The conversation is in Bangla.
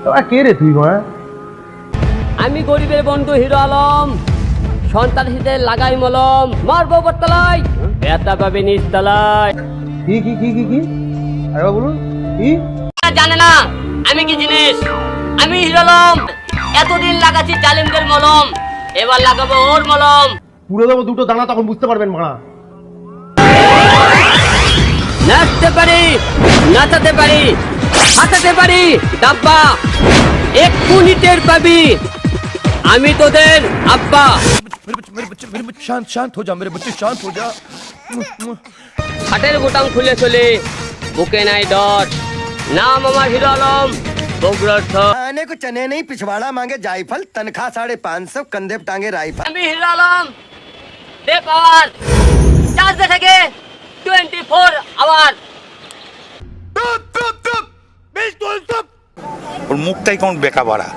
কে রে তুই মা? আমি গরিবের বন্ধু হিরো আলম, সন্ত্রাসীদের লাগাই মলম, মারবো বটতলায়, ব্যথা পাবে নিচতলায়। কি কি কি কি কি আরে বলুন কি? জানে না আমি কি জিনিস? আমি হিরো আলম, এতদিন লাগাচ্ছি জালিমদের মলম, এবার লাগাবো ওর মলম। পুরো দেবো দুটো দানা, তখন বুঝতে পারবেন মারা। নাচতে পারি, নাচাতে পারি, হাঁটাতে পারি, ডাব্বা একটু নিতের পাবি, আমি তোদের আব্বা। मेरे बच्चे शांत शांत हो जा, मेरे बच्चे शांत हो जा। হাটের বোতাম খুলে চলে, বুকে নাই ডর, নাম আমার হিরো আলম, বগুড়ার থর। आने को चने नहीं पिछवाड़ा मांगे जायफल, तनख्वाह 550, कंधे पे टांगे राइफल। আমি হিরো আলম, দে পাওয়ার, চার্জে থেকে 24 আওয়ার। ওর মুখটাই কেমন বেকা বাড়া।